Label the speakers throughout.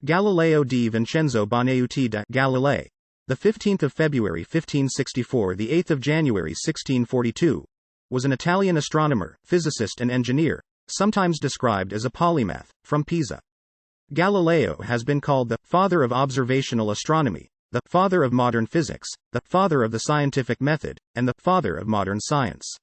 Speaker 1: Galileo di Vincenzo Bonaiuti da Galilei, the 15th of February 1564, the 8th of January 1642, was an Italian astronomer, physicist and engineer, sometimes described as a polymath, from Pisa. Galileo has been called the father of observational astronomy, the father of modern physics, the father of the scientific method, and the father of modern science.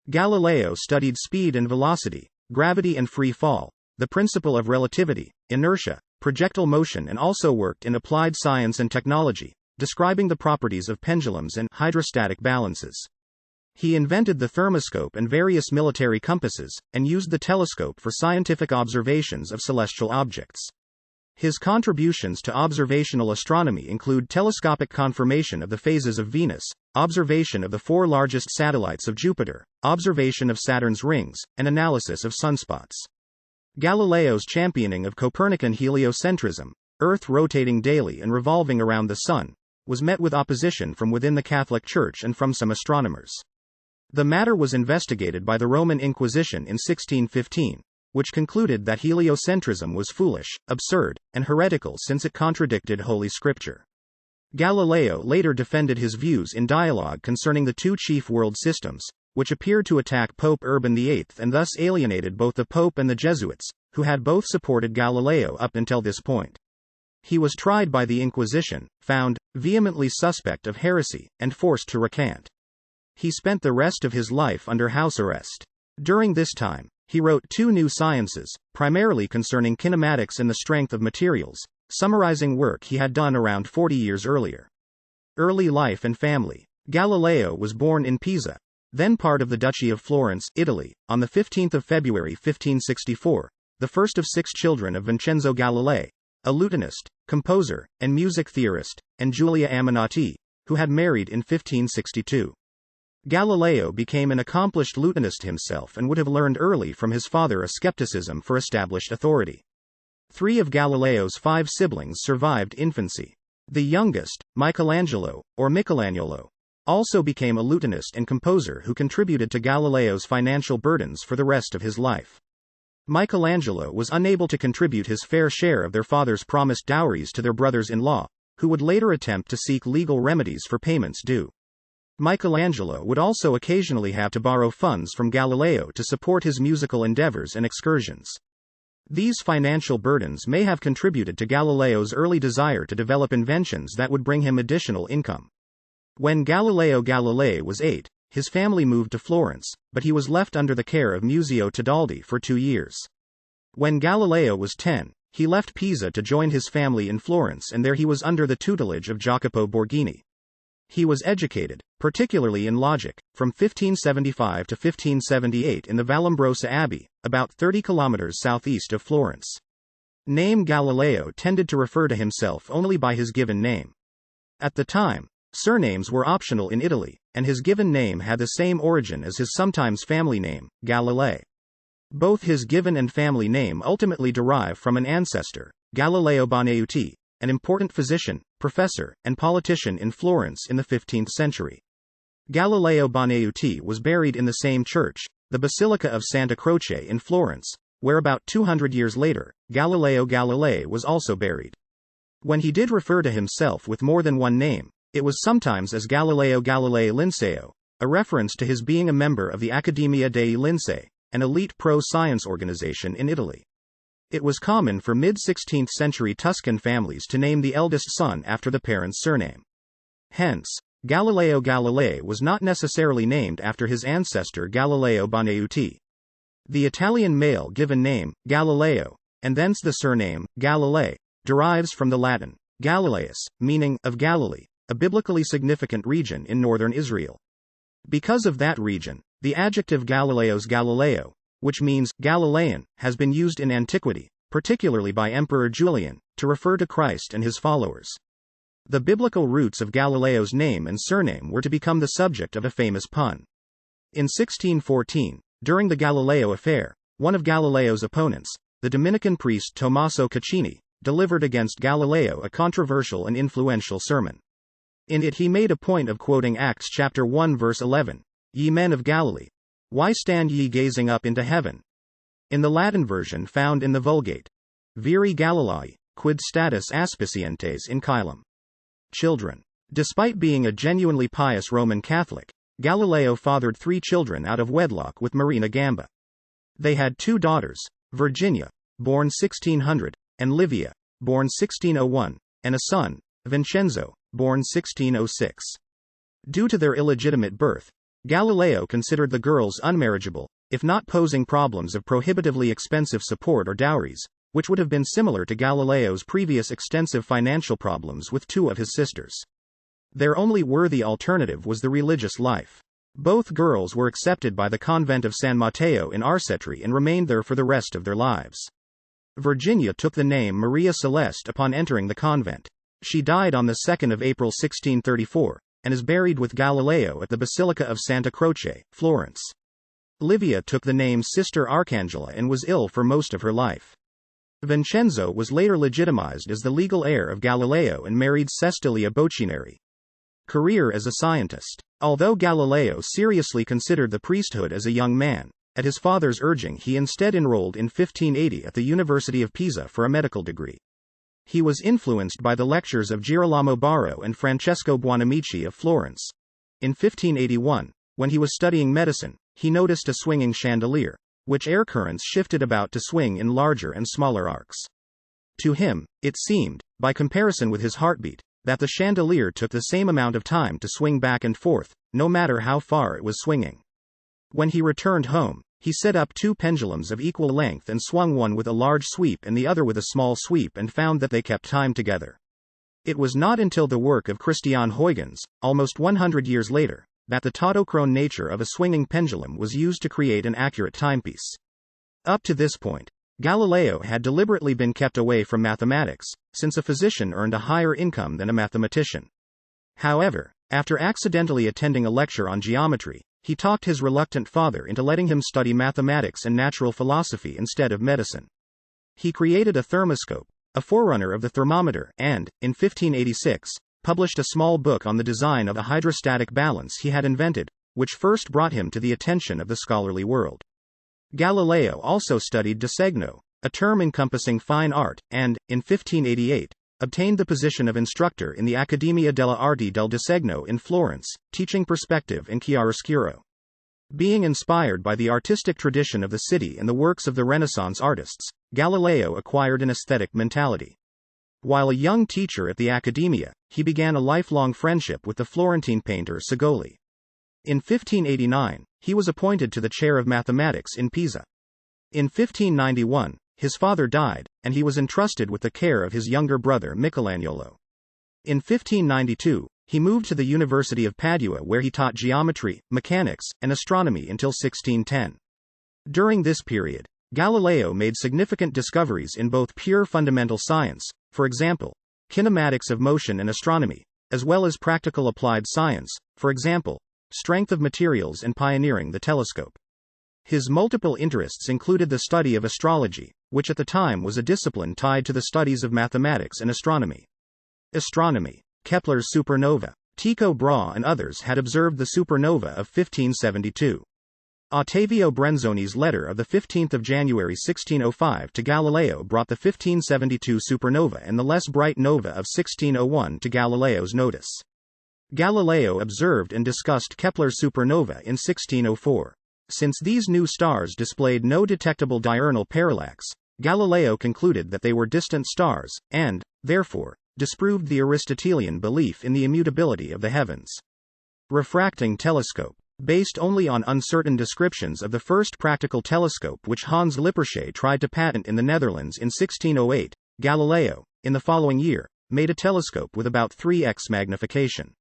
Speaker 1: Galileo studied speed and velocity, gravity and free fall, the principle of relativity, inertia, projectile motion, and also worked in applied science and technology, describing the properties of pendulums and hydrostatic balances. He invented the thermoscope and various military compasses, and used the telescope for scientific observations of celestial objects. His contributions to observational astronomy include telescopic confirmation of the phases of Venus, observation of the 4 largest satellites of Jupiter, observation of Saturn's rings, and analysis of sunspots. Galileo's championing of Copernican heliocentrism, Earth rotating daily and revolving around the Sun, was met with opposition from within the Catholic Church and from some astronomers. The matter was investigated by the Roman Inquisition in 1615, which concluded that heliocentrism was foolish, absurd, and heretical since it contradicted Holy Scripture. Galileo later defended his views in dialogue concerning the 2 chief world systems, which appeared to attack Pope Urban VIII and thus alienated both the Pope and the Jesuits, who had both supported Galileo up until this point. He was tried by the Inquisition, found vehemently suspect of heresy, and forced to recant. He spent the rest of his life under house arrest. During this time, he wrote 2 new sciences, primarily concerning kinematics and the strength of materials, summarizing work he had done around 40 years earlier. Early life and family. Galileo was born in Pisa, then part of the Duchy of Florence, Italy, on the 15th of February 1564, the first of 6 children of Vincenzo Galilei, a lutenist, composer, and music theorist, and Giulia Aminotti, who had married in 1562. Galileo became an accomplished lutenist himself and would have learned early from his father a skepticism for established authority. 3 of Galileo's 5 siblings survived infancy. The youngest, Michelangelo, or Michelagnolo, also became a lutenist and composer who contributed to Galileo's financial burdens for the rest of his life. Michelangelo was unable to contribute his fair share of their father's promised dowries to their brothers-in-law, who would later attempt to seek legal remedies for payments due. Michelangelo would also occasionally have to borrow funds from Galileo to support his musical endeavors and excursions. These financial burdens may have contributed to Galileo's early desire to develop inventions that would bring him additional income. When Galileo Galilei was 8, his family moved to Florence, but he was left under the care of Muzio Tedaldi for 2 years. When Galileo was 10, he left Pisa to join his family in Florence, and there he was under the tutelage of Jacopo Borghini. He was educated, particularly in logic, from 1575 to 1578 in the Vallombrosa Abbey, about 30 kilometers southeast of Florence. Name Galileo tended to refer to himself only by his given name. At the time, surnames were optional in Italy, and his given name had the same origin as his sometimes family name, Galilei. Both his given and family name ultimately derive from an ancestor, Galileo Bonaiuti, an important physician, professor, and politician in Florence in the 15th century. Galileo Bonaiuti was buried in the same church, the Basilica of Santa Croce in Florence, where about 200 years later, Galileo Galilei was also buried. When he did refer to himself with more than one name, it was sometimes as Galileo Galilei Linceo, a reference to his being a member of the Accademia dei Lincei, an elite pro-science organization in Italy. It was common for mid-16th century Tuscan families to name the eldest son after the parent's surname. Hence, Galileo Galilei was not necessarily named after his ancestor Galileo Bonaiuti. The Italian male given name, Galileo, and thence the surname, Galilei, derives from the Latin, Galileus, meaning, of Galilee, a biblically significant region in northern Israel. Because of that region, the adjective Galileos Galileo, which means Galilean, has been used in antiquity, particularly by Emperor Julian, to refer to Christ and his followers. The biblical roots of Galileo's name and surname were to become the subject of a famous pun. In 1614, during the Galileo affair, one of Galileo's opponents, the Dominican priest Tommaso Caccini, delivered against Galileo a controversial and influential sermon. In it he made a point of quoting Acts chapter 1 verse 11, "Ye men of Galilee, why stand ye gazing up into heaven?" In the Latin version found in the Vulgate, Viri Galilei, quid status aspicientes in caelum. Children. Despite being a genuinely pious Roman Catholic, Galileo fathered 3 children out of wedlock with Marina Gamba. They had 2 daughters, Virginia, born 1600, and Livia, born 1601, and a son, Vincenzo, born 1606. Due to their illegitimate birth, Galileo considered the girls unmarriageable, if not posing problems of prohibitively expensive support or dowries, which would have been similar to Galileo's previous extensive financial problems with 2 of his sisters. Their only worthy alternative was the religious life. Both girls were accepted by the convent of San Matteo in Arcetri and remained there for the rest of their lives. Virginia took the name Maria Celeste upon entering the convent. She died on the 2nd of April 1634, and is buried with Galileo at the Basilica of Santa Croce, Florence. Livia took the name Sister Arcangela and was ill for most of her life. Vincenzo was later legitimized as the legal heir of Galileo and married Sestilia Boccinari. Career as a scientist. Although Galileo seriously considered the priesthood as a young man, at his father's urging he instead enrolled in 1580 at the University of Pisa for a medical degree. He was influenced by the lectures of Girolamo Barro and Francesco Buonamici of Florence. In 1581, when he was studying medicine, he noticed a swinging chandelier, which air currents shifted about to swing in larger and smaller arcs. To him, it seemed, by comparison with his heartbeat, that the chandelier took the same amount of time to swing back and forth, no matter how far it was swinging. When he returned home, he set up 2 pendulums of equal length and swung one with a large sweep and the other with a small sweep and found that they kept time together. It was not until the work of Christian Huygens, almost 100 years later, that the tautochrone nature of a swinging pendulum was used to create an accurate timepiece. Up to this point, Galileo had deliberately been kept away from mathematics, since a physician earned a higher income than a mathematician. However, after accidentally attending a lecture on geometry, he talked his reluctant father into letting him study mathematics and natural philosophy instead of medicine. He created a thermoscope, a forerunner of the thermometer, and, in 1586, published a small book on the design of a hydrostatic balance he had invented, which first brought him to the attention of the scholarly world. Galileo also studied disegno, a term encompassing fine art, and, in 1588, obtained the position of instructor in the Accademia delle Arti del Disegno in Florence, teaching perspective and chiaroscuro. Being inspired by the artistic tradition of the city and the works of the Renaissance artists, Galileo acquired an aesthetic mentality. While a young teacher at the Accademia, he began a lifelong friendship with the Florentine painter Segoli. In 1589, he was appointed to the chair of mathematics in Pisa. In 1591, his father died, and he was entrusted with the care of his younger brother Michelagnolo. In 1592, he moved to the University of Padua where he taught geometry, mechanics, and astronomy until 1610. During this period, Galileo made significant discoveries in both pure fundamental science, for example, kinematics of motion and astronomy, as well as practical applied science, for example, strength of materials and pioneering the telescope. His multiple interests included the study of astrology, which at the time was a discipline tied to the studies of mathematics and astronomy. Astronomy. Kepler's supernova. Tycho Brahe and others had observed the supernova of 1572. Ottavio Brenzoni's letter of 15 January 1605 to Galileo brought the 1572 supernova and the less bright nova of 1601 to Galileo's notice. Galileo observed and discussed Kepler's supernova in 1604. Since these new stars displayed no detectable diurnal parallax, Galileo concluded that they were distant stars, and, therefore, disproved the Aristotelian belief in the immutability of the heavens. Refracting telescope. Based only on uncertain descriptions of the first practical telescope which Hans Lippershey tried to patent in the Netherlands in 1608, Galileo, in the following year, made a telescope with about 3x magnification.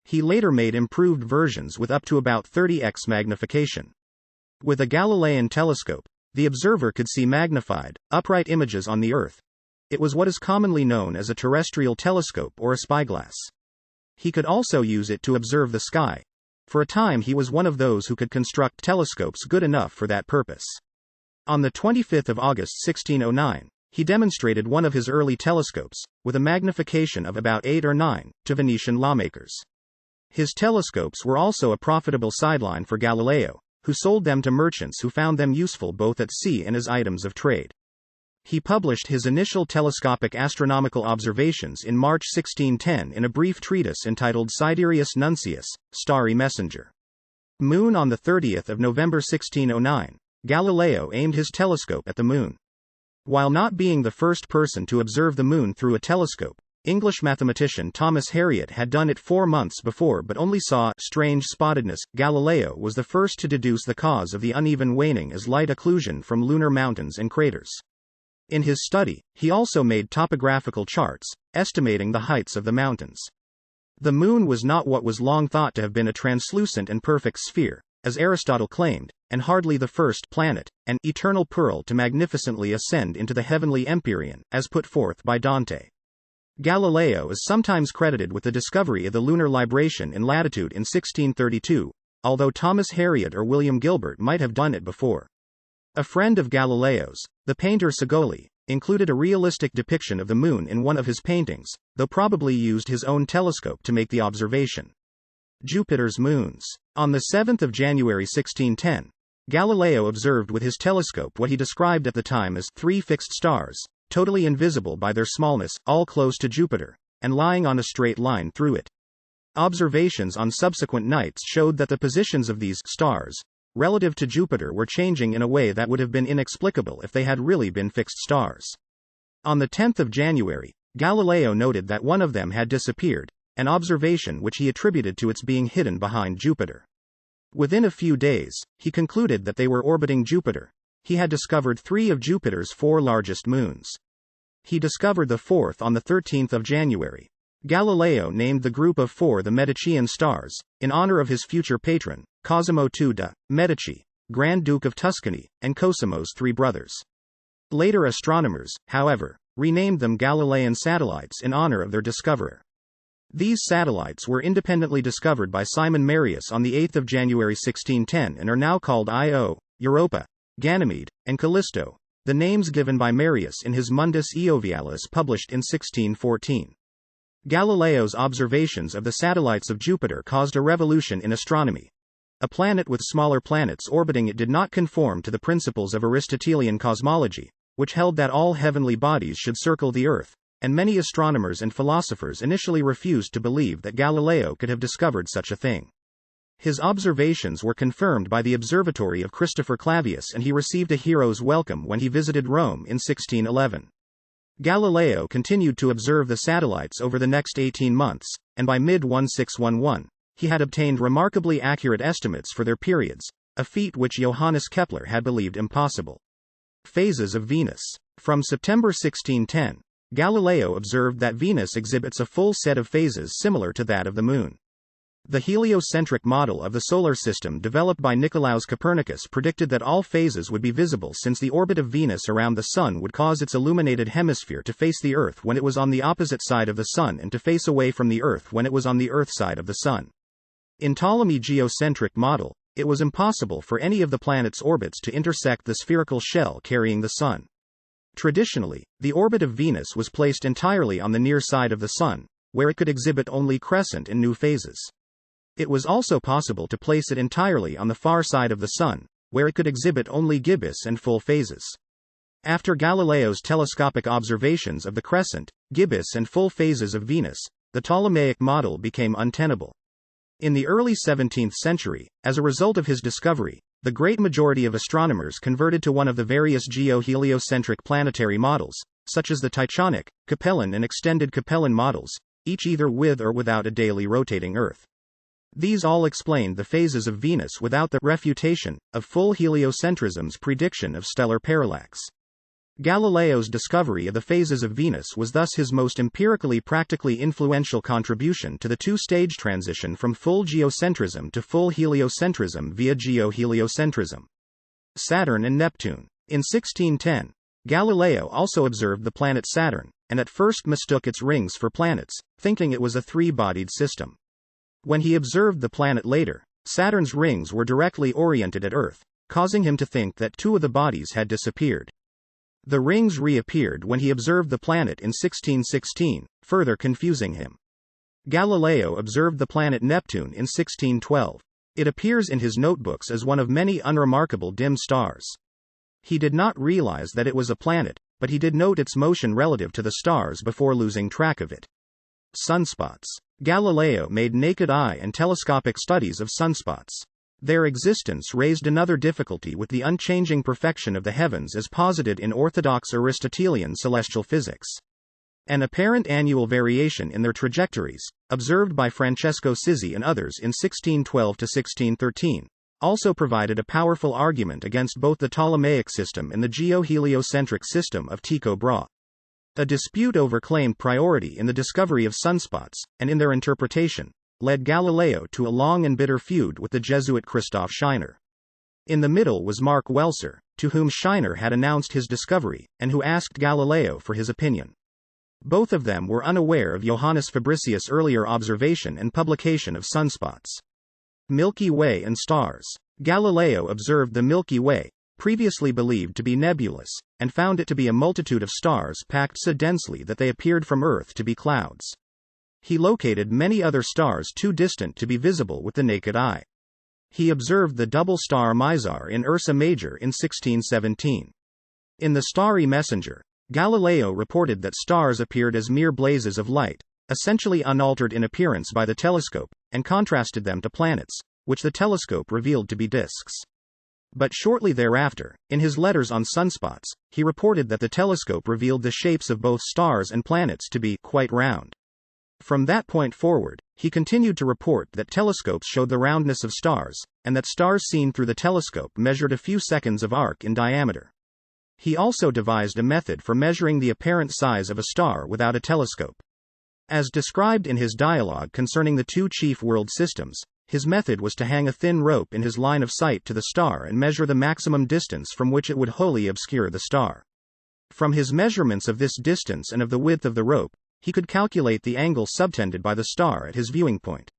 Speaker 1: He later made improved versions with up to about 30x magnification. With a Galilean telescope, the observer could see magnified, upright images on the Earth. It was what is commonly known as a terrestrial telescope or a spyglass. He could also use it to observe the sky. For a time he was one of those who could construct telescopes good enough for that purpose. On the 25th of August 1609, he demonstrated one of his early telescopes, with a magnification of about 8 or 9, to Venetian lawmakers. His telescopes were also a profitable sideline for Galileo, who sold them to merchants who found them useful both at sea and as items of trade. He published his initial telescopic astronomical observations in March 1610 in a brief treatise entitled Sidereus Nuncius, Starry Messenger. Moon. On the 30th of November 1609, Galileo aimed his telescope at the moon. While not being the first person to observe the moon through a telescope, English mathematician Thomas Harriot had done it 4 months before but only saw strange spottedness. Galileo was the first to deduce the cause of the uneven waning as light occlusion from lunar mountains and craters. In his study, he also made topographical charts, estimating the heights of the mountains. The moon was not what was long thought to have been a translucent and perfect sphere, as Aristotle claimed, and hardly the first planet, an eternal pearl to magnificently ascend into the heavenly empyrean, as put forth by Dante. Galileo is sometimes credited with the discovery of the lunar libration in latitude in 1632, although Thomas Harriot or William Gilbert might have done it before. A friend of Galileo's, the painter Segoli, included a realistic depiction of the moon in one of his paintings, though probably used his own telescope to make the observation. Jupiter's moons. On the 7th of January 1610, Galileo observed with his telescope what he described at the time as 3 fixed stars, totally invisible by their smallness, all close to Jupiter, and lying on a straight line through it. Observations on subsequent nights showed that the positions of these stars, relative to Jupiter, were changing in a way that would have been inexplicable if they had really been fixed stars. On the 10th of January, Galileo noted that one of them had disappeared, an observation which he attributed to its being hidden behind Jupiter. Within a few days, he concluded that they were orbiting Jupiter. He had discovered 3 of Jupiter's 4 largest moons. He discovered the 4th on the 13th of January. Galileo named the group of 4 the Medicean stars, in honor of his future patron, Cosimo II de' Medici, Grand Duke of Tuscany, and Cosimo's 3 brothers. Later astronomers, however, renamed them Galilean satellites in honor of their discoverer. These satellites were independently discovered by Simon Marius on the 8th of January 1610 and are now called Io, Europa, Ganymede, and Callisto, the names given by Marius in his Mundus Iovialis published in 1614. Galileo's observations of the satellites of Jupiter caused a revolution in astronomy. A planet with smaller planets orbiting it did not conform to the principles of Aristotelian cosmology, which held that all heavenly bodies should circle the Earth, and many astronomers and philosophers initially refused to believe that Galileo could have discovered such a thing. His observations were confirmed by the observatory of Christopher Clavius, and he received a hero's welcome when he visited Rome in 1611. Galileo continued to observe the satellites over the next 18 months, and by mid-1611, he had obtained remarkably accurate estimates for their periods, a feat which Johannes Kepler had believed impossible. Phases of Venus. From September 1610, Galileo observed that Venus exhibits a full set of phases similar to that of the Moon. The heliocentric model of the solar system developed by Nicolaus Copernicus predicted that all phases would be visible since the orbit of Venus around the Sun would cause its illuminated hemisphere to face the Earth when it was on the opposite side of the Sun and to face away from the Earth when it was on the Earth side of the Sun. In Ptolemy's geocentric model, it was impossible for any of the planet's orbits to intersect the spherical shell carrying the Sun. Traditionally, the orbit of Venus was placed entirely on the near side of the Sun, where it could exhibit only crescent and new phases. It was also possible to place it entirely on the far side of the Sun, where it could exhibit only gibbous and full phases. After Galileo's telescopic observations of the crescent, gibbous and full phases of Venus, the Ptolemaic model became untenable. In the early 17th century, as a result of his discovery, the great majority of astronomers converted to one of the various geo-heliocentric planetary models, such as the Tychonic, Capellan and extended Capellan models, each either with or without a daily rotating Earth. These all explained the phases of Venus without the refutation of full heliocentrism's prediction of stellar parallax. Galileo's discovery of the phases of Venus was thus his most empirically practically influential contribution to the two-stage transition from full geocentrism to full heliocentrism via geo-heliocentrism. Saturn and Neptune. In 1610, Galileo also observed the planet Saturn, and at first mistook its rings for planets, thinking it was a three-bodied system. When he observed the planet later, Saturn's rings were directly oriented at Earth, causing him to think that 2 of the bodies had disappeared. The rings reappeared when he observed the planet in 1616, further confusing him. Galileo observed the planet Neptune in 1612. It appears in his notebooks as one of many unremarkable dim stars. He did not realize that it was a planet, but he did note its motion relative to the stars before losing track of it. Sunspots. Galileo made naked eye and telescopic studies of sunspots. Their existence raised another difficulty with the unchanging perfection of the heavens as posited in orthodox Aristotelian celestial physics. An apparent annual variation in their trajectories, observed by Francesco Sizzi and others in 1612 to 1613, also provided a powerful argument against both the Ptolemaic system and the geo-heliocentric system of Tycho Brahe. A dispute over claimed priority in the discovery of sunspots, and in their interpretation, led Galileo to a long and bitter feud with the Jesuit Christoph Scheiner. In the middle was Mark Welser, to whom Scheiner had announced his discovery, and who asked Galileo for his opinion. Both of them were unaware of Johannes Fabricius' earlier observation and publication of sunspots. Milky Way and stars. Galileo observed the Milky Way, previously believed to be nebulous, and found it to be a multitude of stars packed so densely that they appeared from Earth to be clouds. He located many other stars too distant to be visible with the naked eye. He observed the double star Mizar in Ursa Major in 1617. In the Starry Messenger, Galileo reported that stars appeared as mere blazes of light, essentially unaltered in appearance by the telescope, and contrasted them to planets, which the telescope revealed to be disks. But shortly thereafter, in his letters on sunspots, he reported that the telescope revealed the shapes of both stars and planets to be quite round. From that point forward, he continued to report that telescopes showed the roundness of stars, and that stars seen through the telescope measured a few seconds of arc in diameter. He also devised a method for measuring the apparent size of a star without a telescope. As described in his dialogue concerning the two chief world systems, his method was to hang a thin rope in his line of sight to the star and measure the maximum distance from which it would wholly obscure the star. From his measurements of this distance and of the width of the rope, he could calculate the angle subtended by the star at his viewing point.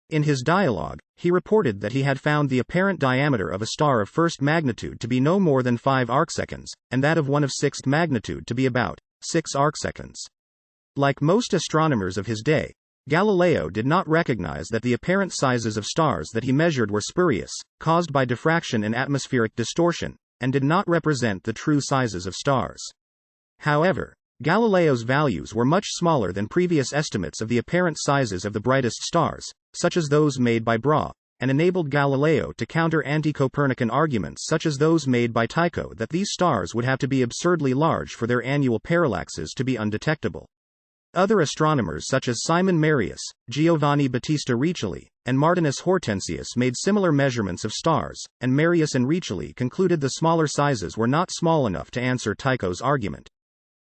Speaker 1: In his dialogue, he reported that he had found the apparent diameter of a star of first magnitude to be no more than 5 arcseconds, and that of one of sixth magnitude to be about 6 arcseconds. Like most astronomers of his day, Galileo did not recognize that the apparent sizes of stars that he measured were spurious, caused by diffraction and atmospheric distortion, and did not represent the true sizes of stars. However, Galileo's values were much smaller than previous estimates of the apparent sizes of the brightest stars, such as those made by Brahe, and enabled Galileo to counter anti-Copernican arguments such as those made by Tycho that these stars would have to be absurdly large for their annual parallaxes to be undetectable. Other astronomers such as Simon Marius, Giovanni Battista Riccioli, and Martinus Hortensius made similar measurements of stars, and Marius and Riccioli concluded the smaller sizes were not small enough to answer Tycho's argument.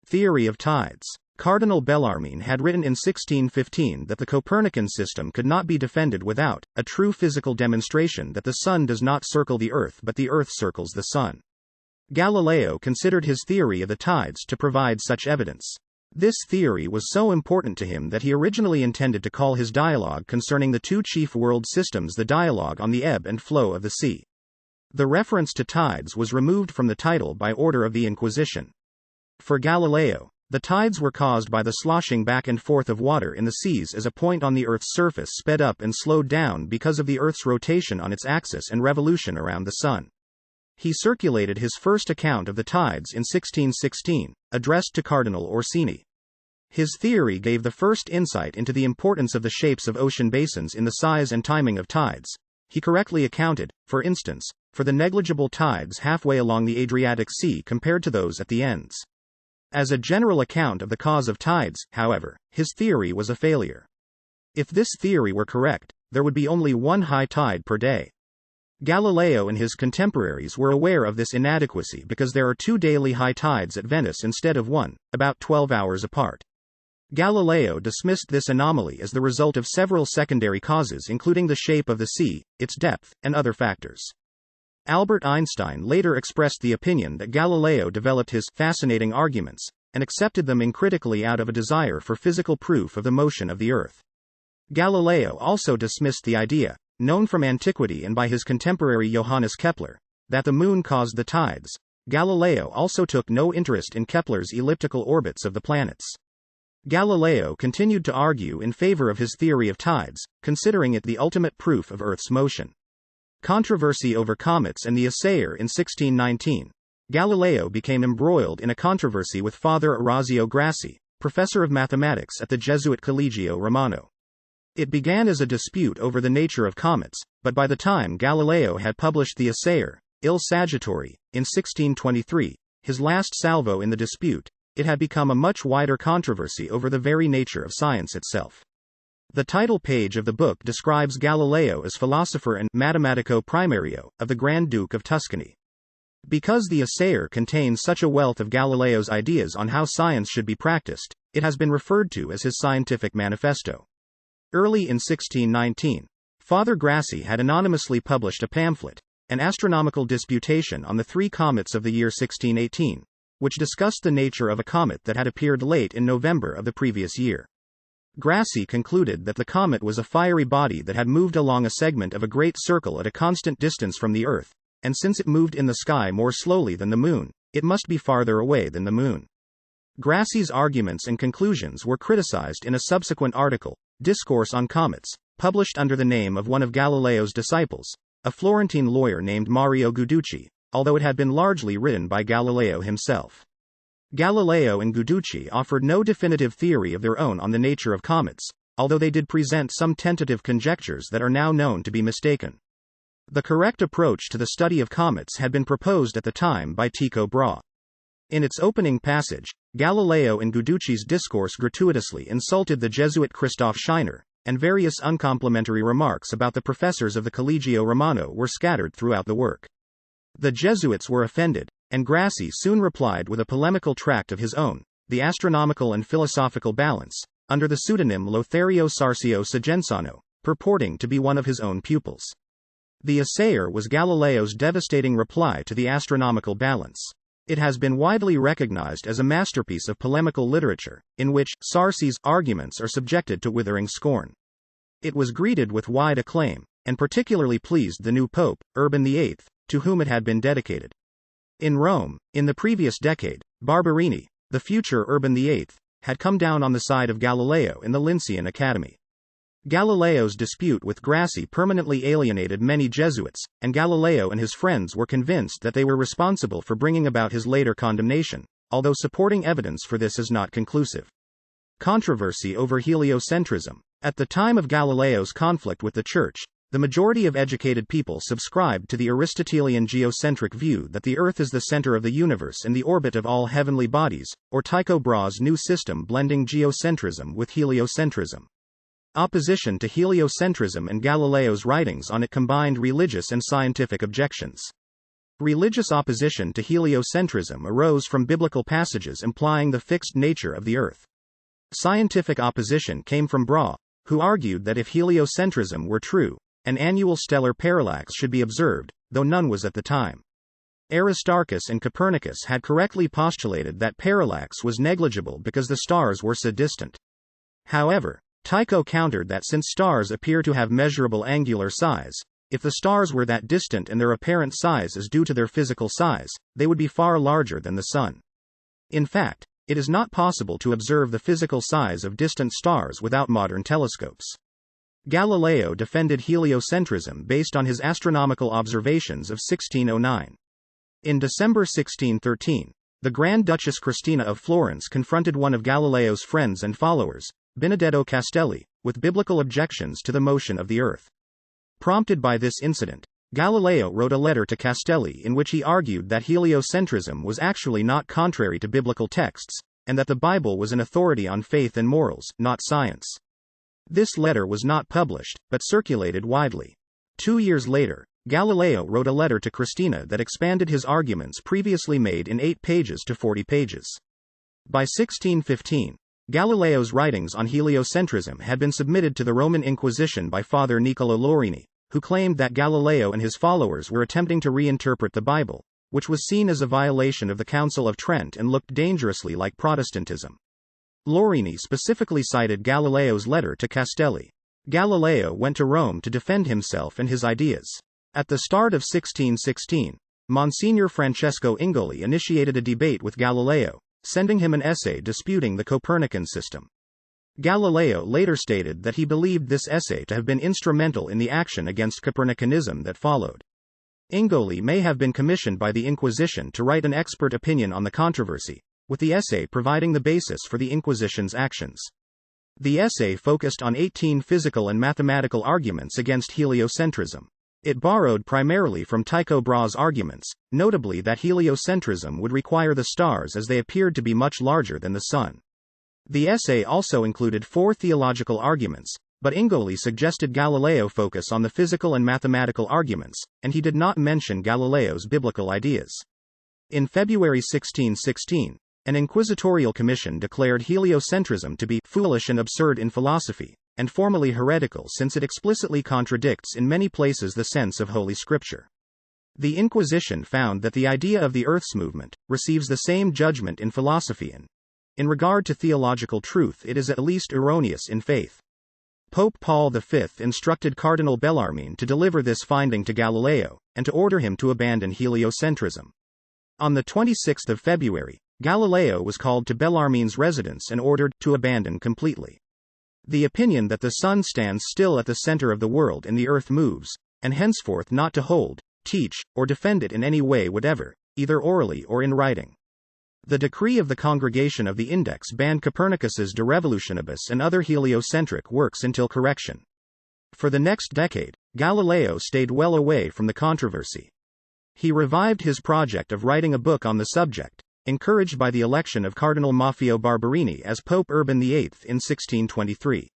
Speaker 1: Theory of tides. Cardinal Bellarmine had written in 1615 that the Copernican system could not be defended without a true physical demonstration that the sun does not circle the earth but the earth circles the sun. Galileo considered his theory of the tides to provide such evidence. This theory was so important to him that he originally intended to call his dialogue concerning the two chief world systems the Dialogue on the Ebb and Flow of the Sea. The reference to tides was removed from the title by order of the Inquisition. For Galileo, the tides were caused by the sloshing back and forth of water in the seas as a point on the Earth's surface sped up and slowed down because of the Earth's rotation on its axis and revolution around the Sun. He circulated his first account of the tides in 1616, addressed to Cardinal Orsini. His theory gave the first insight into the importance of the shapes of ocean basins in the size and timing of tides. He correctly accounted, for instance, for the negligible tides halfway along the Adriatic Sea compared to those at the ends. As a general account of the cause of tides, however, his theory was a failure. If this theory were correct, there would be only one high tide per day. Galileo and his contemporaries were aware of this inadequacy because there are 2 daily high tides at Venice instead of 1, about 12 hours apart. Galileo dismissed this anomaly as the result of several secondary causes including the shape of the sea, its depth, and other factors. Albert Einstein later expressed the opinion that Galileo developed his fascinating arguments, and accepted them uncritically out of a desire for physical proof of the motion of the Earth. Galileo also dismissed the idea, known from antiquity and by his contemporary Johannes Kepler, that the moon caused the tides. Galileo also took no interest in Kepler's elliptical orbits of the planets. Galileo continued to argue in favor of his theory of tides, considering it the ultimate proof of Earth's motion. Controversy over comets and the Assayer in 1619. Galileo became embroiled in a controversy with Father Orazio Grassi, professor of mathematics at the Jesuit Collegio Romano. It began as a dispute over the nature of comets, but by the time Galileo had published the Assayer, Il Saggiatore, in 1623, his last salvo in the dispute, it had become a much wider controversy over the very nature of science itself. The title page of the book describes Galileo as philosopher and matematico primario of the Grand Duke of Tuscany. Because the Assayer contains such a wealth of Galileo's ideas on how science should be practiced, it has been referred to as his scientific manifesto. Early in 1619, Father Grassi had anonymously published a pamphlet, An Astronomical Disputation on the Three Comets of the year 1618, which discussed the nature of a comet that had appeared late in November of the previous year. Grassi concluded that the comet was a fiery body that had moved along a segment of a great circle at a constant distance from the Earth, and since it moved in the sky more slowly than the Moon, it must be farther away than the Moon. Grassi's arguments and conclusions were criticized in a subsequent article, Discourse on Comets, published under the name of one of Galileo's disciples, a Florentine lawyer named Mario Guiducci, although it had been largely written by Galileo himself. Galileo and Guiducci offered no definitive theory of their own on the nature of comets, although they did present some tentative conjectures that are now known to be mistaken. The correct approach to the study of comets had been proposed at the time by Tycho Brahe. In its opening passage, Galileo and Guiducci's discourse gratuitously insulted the Jesuit Christoph Scheiner, and various uncomplimentary remarks about the professors of the Collegio Romano were scattered throughout the work. The Jesuits were offended, and Grassi soon replied with a polemical tract of his own, The Astronomical and Philosophical Balance, under the pseudonym Lothario Sarcio Sagenzano, purporting to be one of his own pupils. The Assayer was Galileo's devastating reply to the astronomical balance. It has been widely recognized as a masterpiece of polemical literature, in which Sarci's arguments are subjected to withering scorn. It was greeted with wide acclaim, and particularly pleased the new Pope, Urban VIII, to whom it had been dedicated. In Rome, in the previous decade, Barberini, the future Urban VIII, had come down on the side of Galileo in the Lyncæan Academy. Galileo's dispute with Grassi permanently alienated many Jesuits, and Galileo and his friends were convinced that they were responsible for bringing about his later condemnation, although supporting evidence for this is not conclusive. Controversy over heliocentrism. At the time of Galileo's conflict with the Church, the majority of educated people subscribed to the Aristotelian geocentric view that the Earth is the center of the universe and the orbit of all heavenly bodies, or Tycho Brahe's new system blending geocentrism with heliocentrism. Opposition to heliocentrism and Galileo's writings on it combined religious and scientific objections. Religious opposition to heliocentrism arose from biblical passages implying the fixed nature of the Earth. Scientific opposition came from Brahe, who argued that if heliocentrism were true, an annual stellar parallax should be observed, though none was at the time. Aristarchus and Copernicus had correctly postulated that parallax was negligible because the stars were so distant. However, Tycho countered that since stars appear to have measurable angular size, if the stars were that distant and their apparent size is due to their physical size, they would be far larger than the Sun. In fact, it is not possible to observe the physical size of distant stars without modern telescopes. Galileo defended heliocentrism based on his astronomical observations of 1609. In December 1613, the Grand Duchess Christina of Florence confronted one of Galileo's friends and followers, Benedetto Castelli, with biblical objections to the motion of the Earth. Prompted by this incident, Galileo wrote a letter to Castelli in which he argued that heliocentrism was actually not contrary to biblical texts, and that the Bible was an authority on faith and morals, not science. This letter was not published, but circulated widely. 2 years later, Galileo wrote a letter to Christina that expanded his arguments previously made in 8 pages to 40 pages. By 1615, Galileo's writings on heliocentrism had been submitted to the Roman Inquisition by Father Niccolò Lorini, who claimed that Galileo and his followers were attempting to reinterpret the Bible, which was seen as a violation of the Council of Trent and looked dangerously like Protestantism. Lorini specifically cited Galileo's letter to Castelli. Galileo went to Rome to defend himself and his ideas. At the start of 1616, Monsignor Francesco Ingoli initiated a debate with Galileo, sending him an essay disputing the Copernican system. Galileo later stated that he believed this essay to have been instrumental in the action against Copernicanism that followed. Ingoli may have been commissioned by the Inquisition to write an expert opinion on the controversy, with the essay providing the basis for the Inquisition's actions. The essay focused on 18 physical and mathematical arguments against heliocentrism. It borrowed primarily from Tycho Brahe's arguments, notably that heliocentrism would require the stars as they appeared to be much larger than the Sun. The essay also included 4 theological arguments, but Ingoli suggested Galileo focus on the physical and mathematical arguments, and he did not mention Galileo's biblical ideas. In February 1616, an inquisitorial commission declared heliocentrism to be foolish and absurd in philosophy, and formally heretical since it explicitly contradicts in many places the sense of Holy Scripture. The Inquisition found that the idea of the Earth's movement receives the same judgment in philosophy and, in regard to theological truth, it is at least erroneous in faith. Pope Paul V instructed Cardinal Bellarmine to deliver this finding to Galileo, and to order him to abandon heliocentrism. On the 26th of February, Galileo was called to Bellarmine's residence and ordered to abandon completely the opinion that the Sun stands still at the center of the world and the Earth moves, and henceforth not to hold, teach, or defend it in any way whatever, either orally or in writing. The decree of the Congregation of the Index banned Copernicus's De Revolutionibus and other heliocentric works until correction. For the next decade, Galileo stayed well away from the controversy. He revived his project of writing a book on the subject, encouraged by the election of Cardinal Maffeo Barberini as Pope Urban VIII in 1623.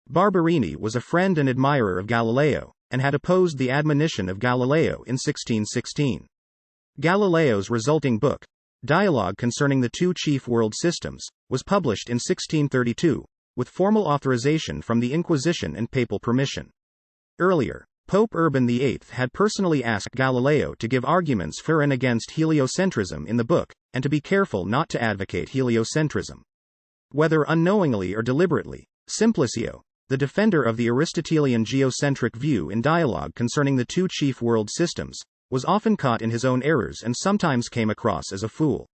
Speaker 1: Barberini was a friend and admirer of Galileo, and had opposed the admonition of Galileo in 1616. Galileo's resulting book, Dialogue Concerning the Two Chief World Systems, was published in 1632, with formal authorization from the Inquisition and papal permission. Earlier, Pope Urban VIII had personally asked Galileo to give arguments for and against heliocentrism in the book, and to be careful not to advocate heliocentrism. Whether unknowingly or deliberately, Simplicio, the defender of the Aristotelian geocentric view in Dialogue Concerning the Two Chief World Systems, was often caught in his own errors and sometimes came across as a fool.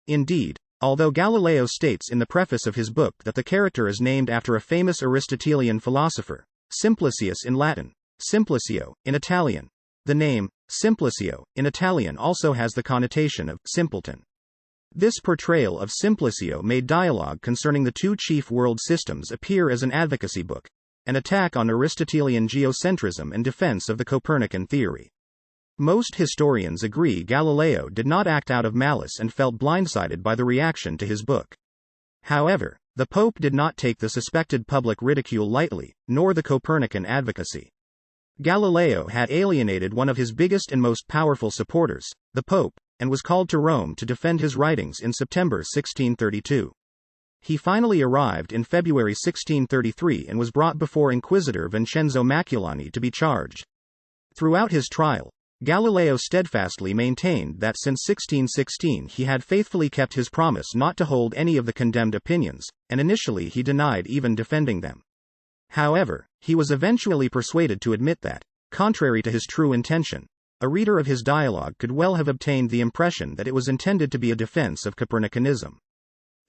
Speaker 1: Indeed, although Galileo states in the preface of his book that the character is named after a famous Aristotelian philosopher, Simplicius in Latin, Simplicio, in Italian, the name, Simplicio, in Italian also has the connotation of simpleton. This portrayal of Simplicio made Dialogue Concerning the Two Chief World Systems appear as an advocacy book, an attack on Aristotelian geocentrism and defense of the Copernican theory. Most historians agree Galileo did not act out of malice and felt blindsided by the reaction to his book. However, the Pope did not take the suspected public ridicule lightly, nor the Copernican advocacy. Galileo had alienated one of his biggest and most powerful supporters, the Pope, and was called to Rome to defend his writings in September 1632. He finally arrived in February 1633 and was brought before Inquisitor Vincenzo Maculani to be charged. Throughout his trial, Galileo steadfastly maintained that since 1616 he had faithfully kept his promise not to hold any of the condemned opinions, and initially he denied even defending them. However, he was eventually persuaded to admit that, contrary to his true intention, a reader of his dialogue could well have obtained the impression that it was intended to be a defense of Copernicanism.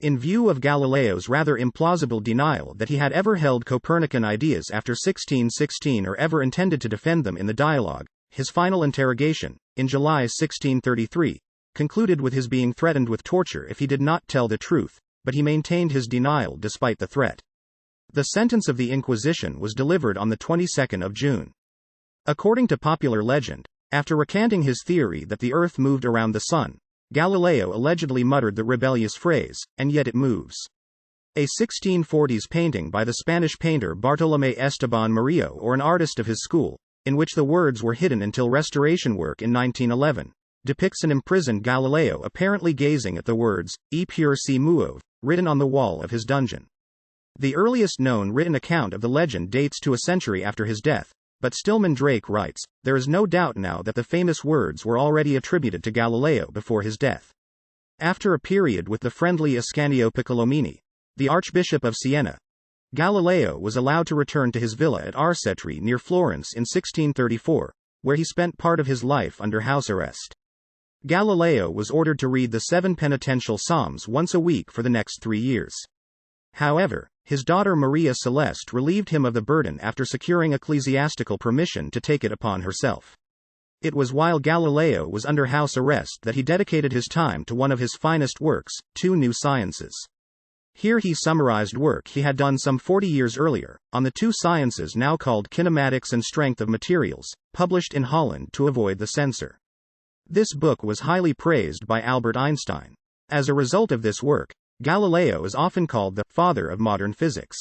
Speaker 1: In view of Galileo's rather implausible denial that he had ever held Copernican ideas after 1616 or ever intended to defend them in the dialogue, his final interrogation, in July 1633, concluded with his being threatened with torture if he did not tell the truth, but he maintained his denial despite the threat. The sentence of the Inquisition was delivered on the 22nd of June. According to popular legend, after recanting his theory that the Earth moved around the Sun, Galileo allegedly muttered the rebellious phrase, "and yet it moves." A 1640s painting by the Spanish painter Bartolomé Esteban Murillo, or an artist of his school, in which the words were hidden until restoration work in 1911, depicts an imprisoned Galileo apparently gazing at the words, "E pur si muove," written on the wall of his dungeon. The earliest known written account of the legend dates to a century after his death, but Stillman Drake writes, "There is no doubt now that the famous words were already attributed to Galileo before his death." After a period with the friendly Ascanio Piccolomini, the Archbishop of Siena, Galileo was allowed to return to his villa at Arcetri near Florence in 1634, where he spent part of his life under house arrest. Galileo was ordered to read the 7 penitential psalms once a week for the next 3 years. However, his daughter Maria Celeste relieved him of the burden after securing ecclesiastical permission to take it upon herself. It was while Galileo was under house arrest that he dedicated his time to one of his finest works, Two New Sciences. Here he summarized work he had done some 40 years earlier, on the two sciences now called kinematics and strength of materials, published in Holland to avoid the censor. This book was highly praised by Albert Einstein. As a result of this work, Galileo is often called the father of modern physics.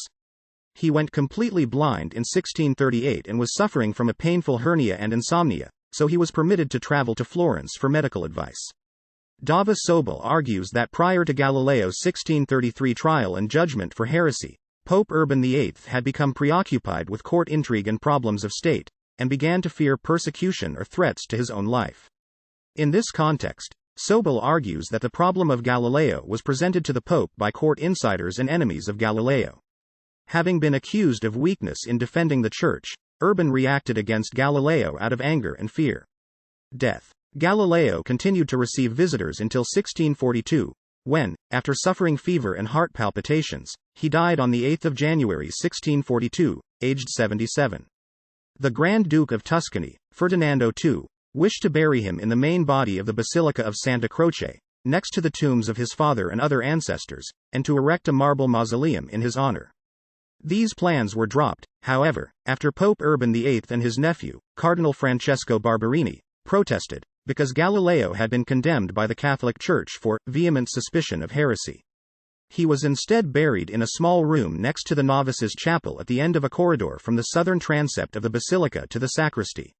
Speaker 1: He went completely blind in 1638 and was suffering from a painful hernia and insomnia, so he was permitted to travel to Florence for medical advice. Dava Sobel argues that prior to Galileo's 1633 trial and judgment for heresy, Pope Urban VIII had become preoccupied with court intrigue and problems of state, and began to fear persecution or threats to his own life. In this context, Sobel argues that the problem of Galileo was presented to the Pope by court insiders and enemies of Galileo. Having been accused of weakness in defending the Church, Urban reacted against Galileo out of anger and fear. Death. Galileo continued to receive visitors until 1642, when, after suffering fever and heart palpitations, he died on the 8th of January 1642, aged 77. The Grand Duke of Tuscany, Ferdinando II, wished to bury him in the main body of the Basilica of Santa Croce, next to the tombs of his father and other ancestors, and to erect a marble mausoleum in his honor. These plans were dropped, however, after Pope Urban VIII and his nephew, Cardinal Francesco Barberini, protested, because Galileo had been condemned by the Catholic Church for vehement suspicion of heresy. He was instead buried in a small room next to the novices' chapel at the end of a corridor from the southern transept of the basilica to the sacristy.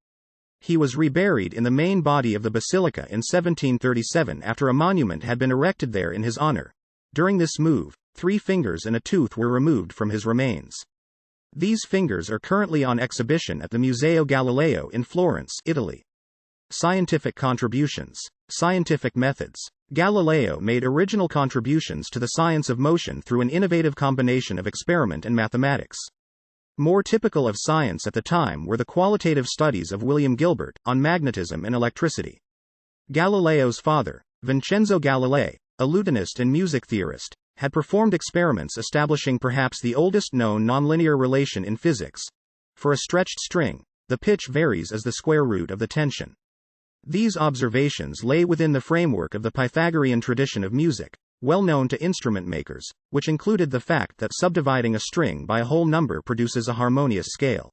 Speaker 1: He was reburied in the main body of the basilica in 1737 after a monument had been erected there in his honor. During this move, 3 fingers and a tooth were removed from his remains. These fingers are currently on exhibition at the Museo Galileo in Florence, Italy. Scientific contributions. Scientific methods. Galileo made original contributions to the science of motion through an innovative combination of experiment and mathematics. More typical of science at the time were the qualitative studies of William Gilbert on magnetism and electricity. Galileo's father, Vincenzo Galilei, a lutenist and music theorist, had performed experiments establishing perhaps the oldest known nonlinear relation in physics. For a stretched string, the pitch varies as the square root of the tension. These observations lay within the framework of the Pythagorean tradition of music, well known to instrument makers, which included the fact that subdividing a string by a whole number produces a harmonious scale.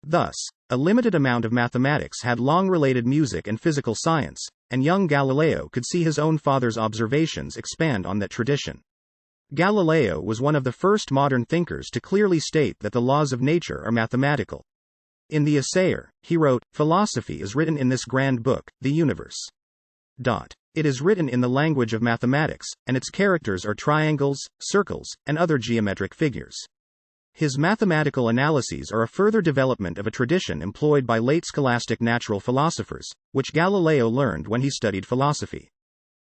Speaker 1: Thus, a limited amount of mathematics had long related music and physical science, and young Galileo could see his own father's observations expand on that tradition. Galileo was one of the first modern thinkers to clearly state that the laws of nature are mathematical. In the Assayer, he wrote, "Philosophy is written in this grand book, the universe. It is written in the language of mathematics, and its characters are triangles, circles, and other geometric figures." His mathematical analyses are a further development of a tradition employed by late scholastic natural philosophers, which Galileo learned when he studied philosophy.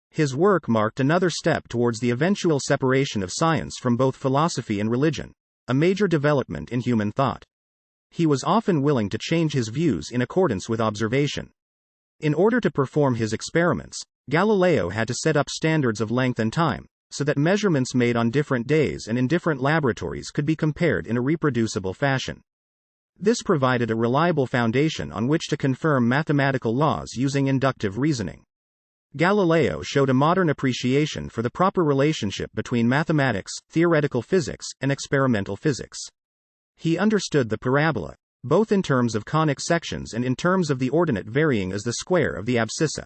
Speaker 1: His work marked another step towards the eventual separation of science from both philosophy and religion, a major development in human thought. He was often willing to change his views in accordance with observation. In order to perform his experiments, Galileo had to set up standards of length and time, so that measurements made on different days and in different laboratories could be compared in a reproducible fashion. This provided a reliable foundation on which to confirm mathematical laws using inductive reasoning. Galileo showed a modern appreciation for the proper relationship between mathematics, theoretical physics, and experimental physics. He understood the parabola, both in terms of conic sections and in terms of the ordinate varying as the square of the abscissa.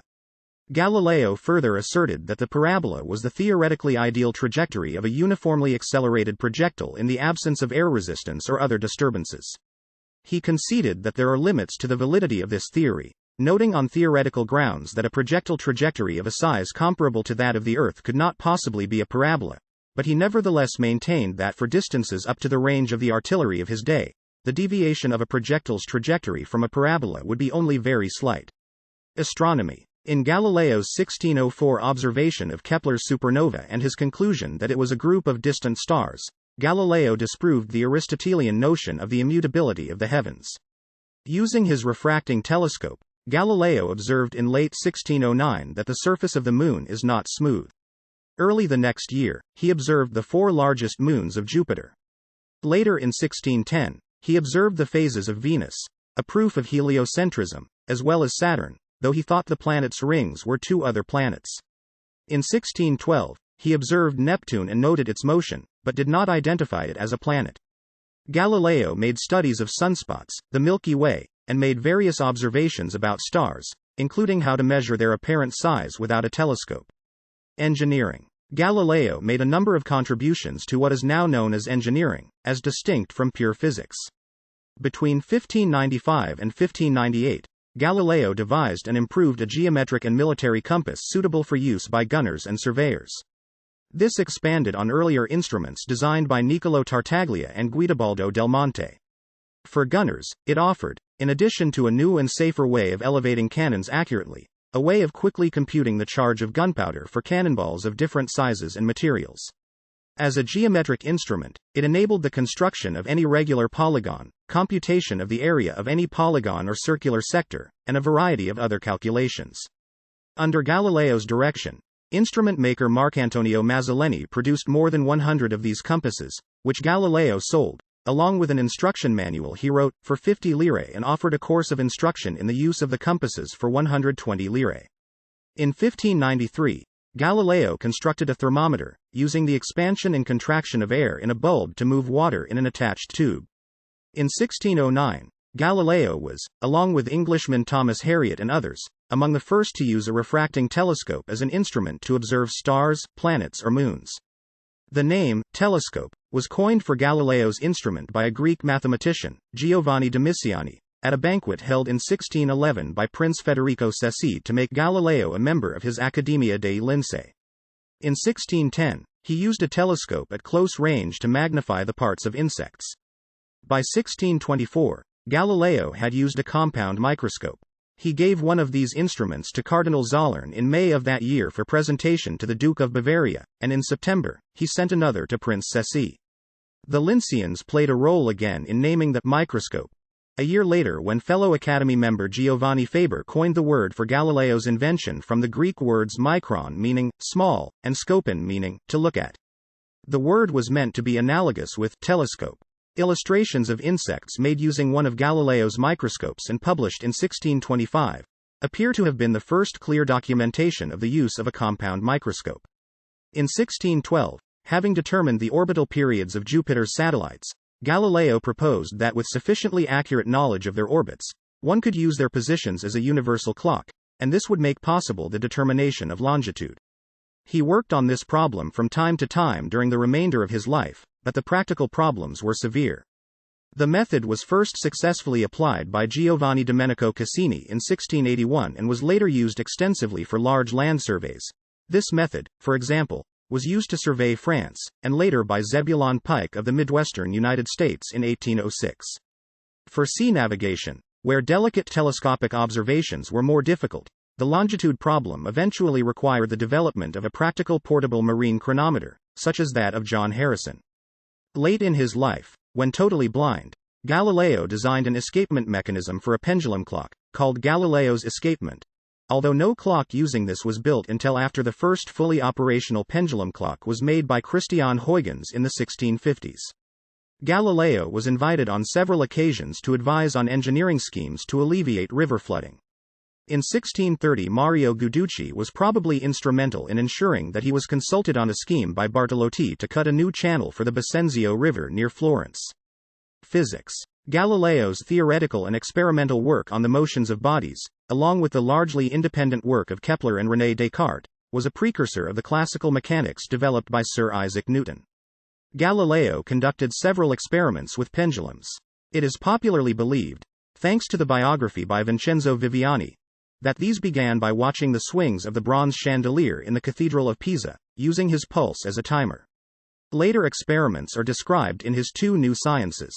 Speaker 1: Galileo further asserted that the parabola was the theoretically ideal trajectory of a uniformly accelerated projectile in the absence of air resistance or other disturbances. He conceded that there are limits to the validity of this theory, noting on theoretical grounds that a projectile trajectory of a size comparable to that of the Earth could not possibly be a parabola, but he nevertheless maintained that for distances up to the range of the artillery of his day, the deviation of a projectile's trajectory from a parabola would be only very slight. Astronomy. In Galileo's 1604 observation of Kepler's supernova and his conclusion that it was a group of distant stars, Galileo disproved the Aristotelian notion of the immutability of the heavens. Using his refracting telescope, Galileo observed in late 1609 that the surface of the moon is not smooth. Early the next year, he observed the 4 largest moons of Jupiter. Later in 1610, he observed the phases of Venus, a proof of heliocentrism, as well as Saturn, though he thought the planet's rings were two other planets. In 1612, he observed Neptune and noted its motion, but did not identify it as a planet. Galileo made studies of sunspots, the Milky Way, and made various observations about stars, including how to measure their apparent size without a telescope. Engineering. Galileo made a number of contributions to what is now known as engineering, as distinct from pure physics. Between 1595 and 1598, Galileo devised and improved a geometric and military compass suitable for use by gunners and surveyors. This expanded on earlier instruments designed by Niccolò Tartaglia and Guidobaldo del Monte. For gunners, it offered, in addition to a new and safer way of elevating cannons accurately, a way of quickly computing the charge of gunpowder for cannonballs of different sizes and materials. As a geometric instrument, it enabled the construction of any regular polygon, computation of the area of any polygon or circular sector, and a variety of other calculations. Under Galileo's direction, instrument maker Marcantonio Mazzoleni produced more than 100 of these compasses, which Galileo sold, along with an instruction manual he wrote, for 50 lire, and offered a course of instruction in the use of the compasses for 120 lire. In 1593, Galileo constructed a thermometer, using the expansion and contraction of air in a bulb to move water in an attached tube. In 1609, Galileo was, along with Englishman Thomas Harriot and others, among the first to use a refracting telescope as an instrument to observe stars, planets or moons. The name, telescope, was coined for Galileo's instrument by a Greek mathematician, Giovanni Domitiani, at a banquet held in 1611 by Prince Federico Cesi to make Galileo a member of his Accademia dei Lincei. In 1610, he used a telescope at close range to magnify the parts of insects. By 1624, Galileo had used a compound microscope. He gave one of these instruments to Cardinal Zollern in May of that year for presentation to the Duke of Bavaria, and in September, he sent another to Prince Cesi. The Linceians played a role again in naming the microscope. A year later, when fellow Academy member Giovanni Faber coined the word for Galileo's invention from the Greek words mikron meaning small, and skopon meaning to look at. The word was meant to be analogous with telescope. Illustrations of insects made using one of Galileo's microscopes and published in 1625 appear to have been the first clear documentation of the use of a compound microscope. In 1612, having determined the orbital periods of Jupiter's satellites, Galileo proposed that with sufficiently accurate knowledge of their orbits, one could use their positions as a universal clock, and this would make possible the determination of longitude. He worked on this problem from time to time during the remainder of his life, but the practical problems were severe. The method was first successfully applied by Giovanni Domenico Cassini in 1681 and was later used extensively for large land surveys. This method, for example, was used to survey France, and later by Zebulon Pike of the Midwestern United States in 1806. For sea navigation, where delicate telescopic observations were more difficult, the longitude problem eventually required the development of a practical portable marine chronometer, such as that of John Harrison. Late in his life, when totally blind, Galileo designed an escapement mechanism for a pendulum clock, called Galileo's escapement, although no clock using this was built until after the first fully operational pendulum clock was made by Christian Huygens in the 1650s. Galileo was invited on several occasions to advise on engineering schemes to alleviate river flooding. In 1630, Mario Guiducci was probably instrumental in ensuring that he was consulted on a scheme by Bartolotti to cut a new channel for the Bisenzio River near Florence. Physics. Galileo's theoretical and experimental work on the motions of bodies, along with the largely independent work of Kepler and René Descartes, was a precursor of the classical mechanics developed by Sir Isaac Newton. Galileo conducted several experiments with pendulums. It is popularly believed, thanks to the biography by Vincenzo Viviani, that these began by watching the swings of the bronze chandelier in the Cathedral of Pisa, using his pulse as a timer. Later experiments are described in his two new sciences.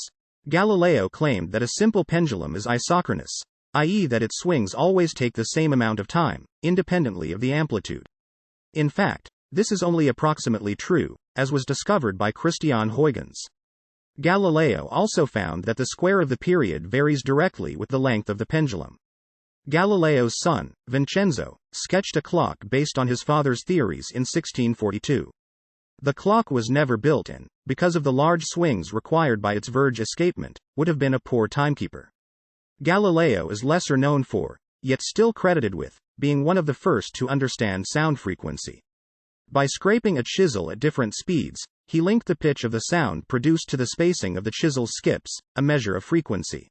Speaker 1: Galileo claimed that a simple pendulum is isochronous, i.e. that its swings always take the same amount of time, independently of the amplitude. In fact, this is only approximately true, as was discovered by Christian Huygens. Galileo also found that the square of the period varies directly with the length of the pendulum. Galileo's son, Vincenzo, sketched a clock based on his father's theories in 1642. The clock was never built and, because of the large swings required by its verge escapement, would have been a poor timekeeper. Galileo is lesser known for, yet still credited with, being one of the first to understand sound frequency. By scraping a chisel at different speeds, he linked the pitch of the sound produced to the spacing of the chisel's skips, a measure of frequency.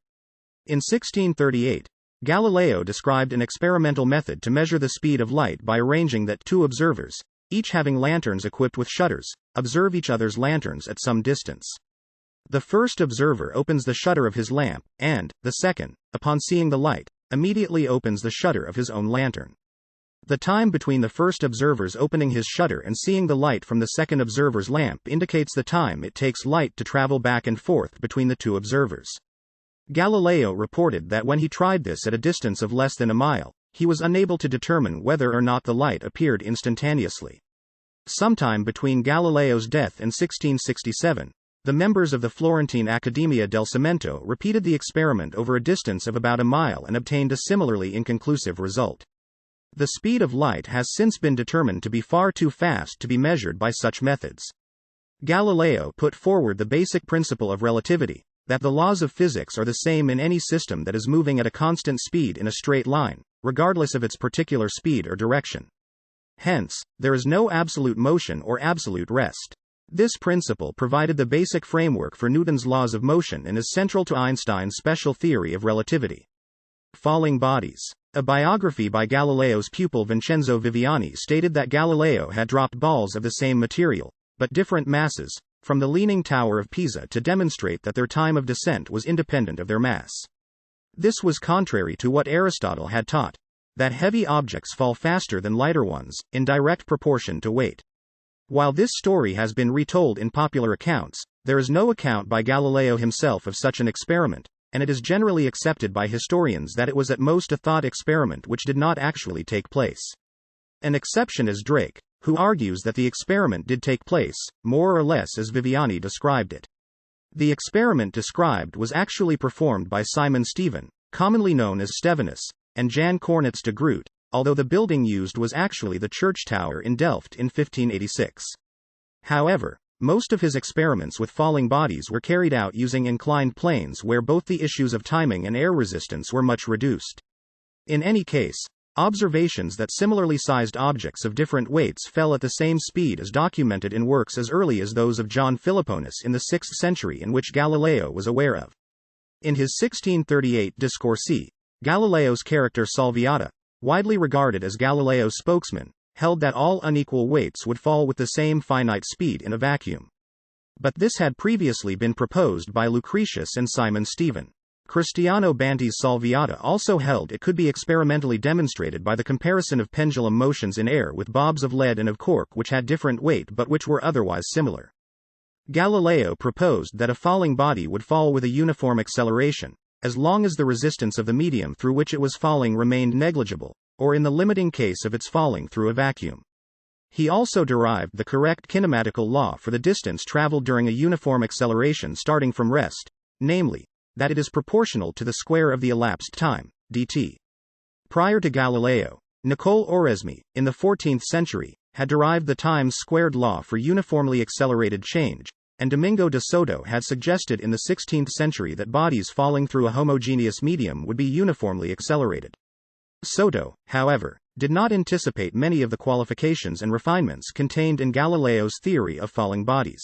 Speaker 1: In 1638, Galileo described an experimental method to measure the speed of light by arranging that two observers, each having lanterns equipped with shutters, observe each other's lanterns at some distance. The first observer opens the shutter of his lamp, and, the second, upon seeing the light, immediately opens the shutter of his own lantern. The time between the first observer's opening his shutter and seeing the light from the second observer's lamp indicates the time it takes light to travel back and forth between the two observers. Galileo reported that when he tried this at a distance of less than a mile, he was unable to determine whether or not the light appeared instantaneously. Sometime between Galileo's death and 1667, the members of the Florentine Accademia del Cimento repeated the experiment over a distance of about a mile and obtained a similarly inconclusive result. The speed of light has since been determined to be far too fast to be measured by such methods. Galileo put forward the basic principle of relativity, that the laws of physics are the same in any system that is moving at a constant speed in a straight line, regardless of its particular speed or direction. Hence, there is no absolute motion or absolute rest. This principle provided the basic framework for Newton's laws of motion and is central to Einstein's special theory of relativity. Falling bodies. A biography by Galileo's pupil Vincenzo Viviani stated that Galileo had dropped balls of the same material, but different masses, from the Leaning Tower of Pisa to demonstrate that their time of descent was independent of their mass. This was contrary to what Aristotle had taught, that heavy objects fall faster than lighter ones, in direct proportion to weight. While this story has been retold in popular accounts, there is no account by Galileo himself of such an experiment, and it is generally accepted by historians that it was at most a thought experiment which did not actually take place. An exception is Drake, who argues that the experiment did take place, more or less as Viviani described it. The experiment described was actually performed by Simon Stevin, commonly known as Stevinus, and Jan Cornets de Groot, although the building used was actually the church tower in Delft in 1586. However, most of his experiments with falling bodies were carried out using inclined planes where both the issues of timing and air resistance were much reduced. In any case, observations that similarly sized objects of different weights fell at the same speed is documented in works as early as those of John Philoponus in the 6th century and which Galileo was aware of. In his 1638 Discorsi, Galileo's character Salviati, widely regarded as Galileo's spokesman, held that all unequal weights would fall with the same finite speed in a vacuum. But this had previously been proposed by Lucretius and Simon Stevin. Cristiano Banti's Salviati also held it could be experimentally demonstrated by the comparison of pendulum motions in air with bobs of lead and of cork which had different weight but which were otherwise similar. Galileo proposed that a falling body would fall with a uniform acceleration, as long as the resistance of the medium through which it was falling remained negligible, or in the limiting case of its falling through a vacuum. He also derived the correct kinematical law for the distance traveled during a uniform acceleration starting from rest, namely, that it is proportional to the square of the elapsed time, dt. Prior to Galileo, Nicole Oresme, in the 14th century, had derived the times squared law for uniformly accelerated change, and Domingo de Soto had suggested in the 16th century that bodies falling through a homogeneous medium would be uniformly accelerated. Soto, however, did not anticipate many of the qualifications and refinements contained in Galileo's theory of falling bodies.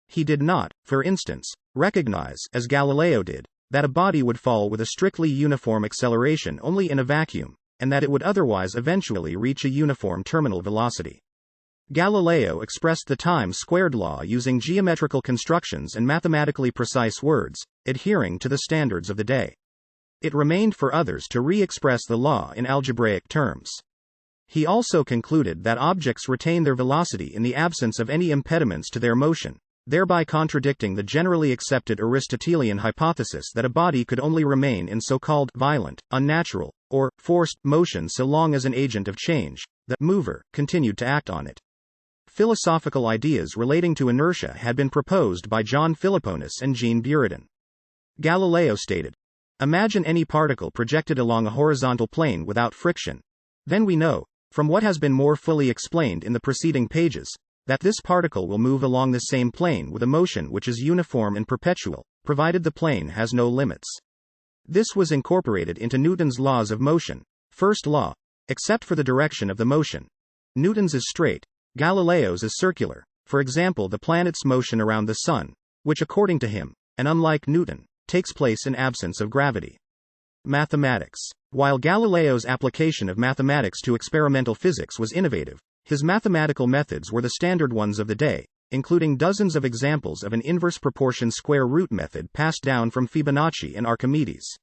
Speaker 1: He did not, for instance, recognize, as Galileo did, that a body would fall with a strictly uniform acceleration only in a vacuum, and that it would otherwise eventually reach a uniform terminal velocity. Galileo expressed the time-squared law using geometrical constructions and mathematically precise words, adhering to the standards of the day. It remained for others to re-express the law in algebraic terms. He also concluded that objects retain their velocity in the absence of any impediments to their motion, thereby contradicting the generally accepted Aristotelian hypothesis that a body could only remain in so-called violent, unnatural, or forced motion so long as an agent of change, the mover, continued to act on it. Philosophical ideas relating to inertia had been proposed by John Philoponus and Jean Buridan. Galileo stated, "Imagine any particle projected along a horizontal plane without friction. Then we know, from what has been more fully explained in the preceding pages, that this particle will move along the same plane with a motion which is uniform and perpetual, provided the plane has no limits. This was incorporated into Newton's laws of motion. First law: except for the direction of the motion, Newton's is straight, Galileo's is circular. For example, the planet's motion around the sun, which according to him, and unlike Newton, takes place in absence of gravity. Mathematics. While Galileo's application of mathematics to experimental physics was innovative, his mathematical methods were the standard ones of the day, including dozens of examples of an inverse proportion square root method passed down from Fibonacci and Archimedes.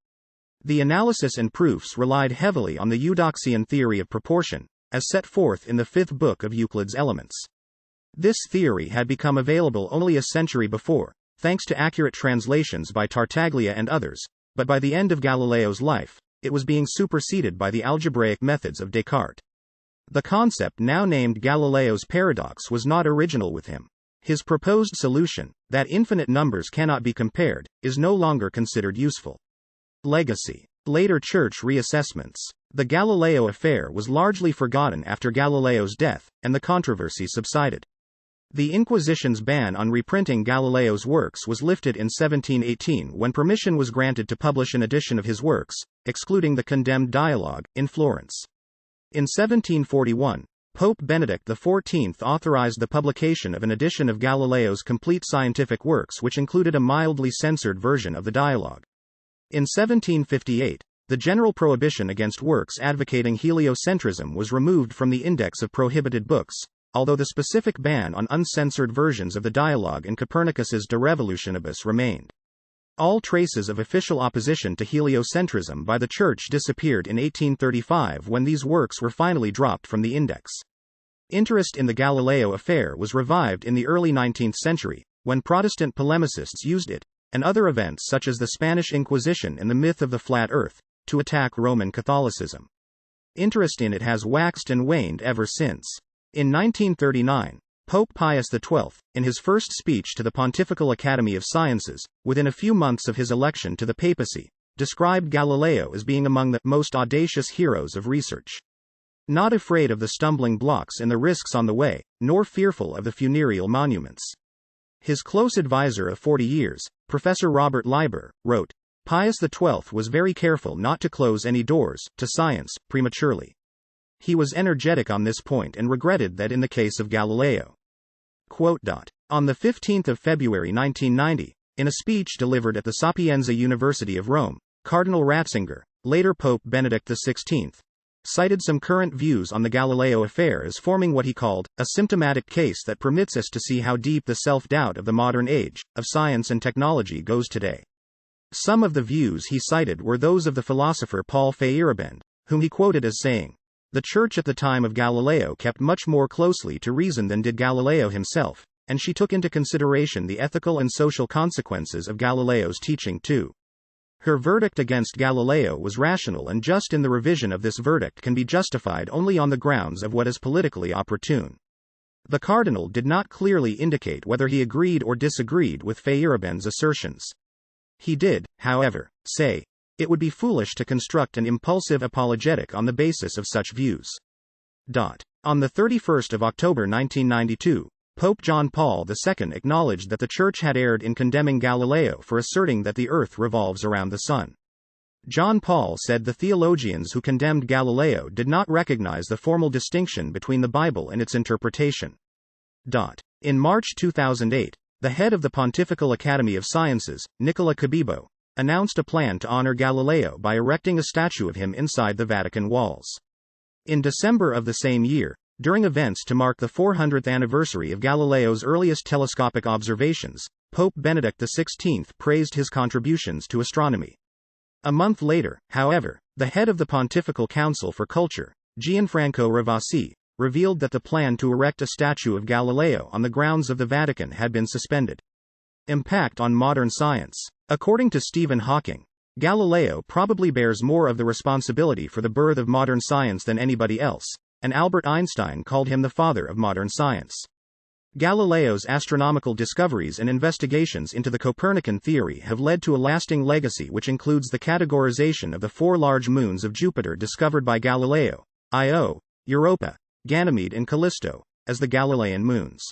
Speaker 1: The analysis and proofs relied heavily on the Eudoxian theory of proportion, as set forth in the fifth book of Euclid's Elements. This theory had become available only a century before, thanks to accurate translations by Tartaglia and others, but by the end of Galileo's life, it was being superseded by the algebraic methods of Descartes. The concept now named Galileo's paradox was not original with him. His proposed solution, that infinite numbers cannot be compared, is no longer considered useful. Legacy. Later church reassessments. The Galileo affair was largely forgotten after Galileo's death, and the controversy subsided. The Inquisition's ban on reprinting Galileo's works was lifted in 1718 when permission was granted to publish an edition of his works, excluding the condemned Dialogue, in Florence. In 1741, Pope Benedict XIV authorized the publication of an edition of Galileo's complete scientific works, which included a mildly censored version of the Dialogue. In 1758, the general prohibition against works advocating heliocentrism was removed from the Index of Prohibited Books, although the specific ban on uncensored versions of the Dialogue and Copernicus's De Revolutionibus remained. All traces of official opposition to heliocentrism by the Church disappeared in 1835 when these works were finally dropped from the index. Interest in the Galileo affair was revived in the early 19th century, when Protestant polemicists used it, and other events such as the Spanish Inquisition and the myth of the flat earth, to attack Roman Catholicism. Interest in it has waxed and waned ever since. In 1939, Pope Pius XII, in his first speech to the Pontifical Academy of Sciences, within a few months of his election to the papacy, described Galileo as being among the most audacious heroes of research. Not afraid of the stumbling blocks and the risks on the way, nor fearful of the funereal monuments. His close advisor of 40 years, Professor Robert Leiber, wrote, Pius XII was very careful not to close any doors to science prematurely. He was energetic on this point and regretted that in the case of Galileo. On the 15th of February 1990, in a speech delivered at the Sapienza University of Rome, Cardinal Ratzinger, later Pope Benedict XVI, cited some current views on the Galileo affair as forming what he called a symptomatic case that permits us to see how deep the self-doubt of the modern age of science and technology goes today. Some of the views he cited were those of the philosopher Paul Feyerabend, whom he quoted as saying, "The Church at the time of Galileo kept much more closely to reason than did Galileo himself, and she took into consideration the ethical and social consequences of Galileo's teaching too. Her verdict against Galileo was rational, and just in the revision of this verdict can be justified only on the grounds of what is politically opportune." The Cardinal did not clearly indicate whether he agreed or disagreed with Feyerabend's assertions. He did, however, say, "It would be foolish to construct an impulsive apologetic on the basis of such views." On the 31st of October 1992, Pope John Paul II acknowledged that the Church had erred in condemning Galileo for asserting that the Earth revolves around the Sun. John Paul said the theologians who condemned Galileo did not recognize the formal distinction between the Bible and its interpretation. In March 2008, the head of the Pontifical Academy of Sciences, Nicola Cabibbo, announced a plan to honor Galileo by erecting a statue of him inside the Vatican walls. In December of the same year, during events to mark the 400th anniversary of Galileo's earliest telescopic observations, Pope Benedict XVI praised his contributions to astronomy. A month later, however, the head of the Pontifical Council for Culture, Gianfranco Ravasi, revealed that the plan to erect a statue of Galileo on the grounds of the Vatican had been suspended. Impact on modern science. According to Stephen Hawking, Galileo probably bears more of the responsibility for the birth of modern science than anybody else, and Albert Einstein called him the father of modern science. Galileo's astronomical discoveries and investigations into the Copernican theory have led to a lasting legacy which includes the categorization of the 4 large moons of Jupiter discovered by Galileo, Io, Europa, Ganymede and Callisto, as the Galilean moons.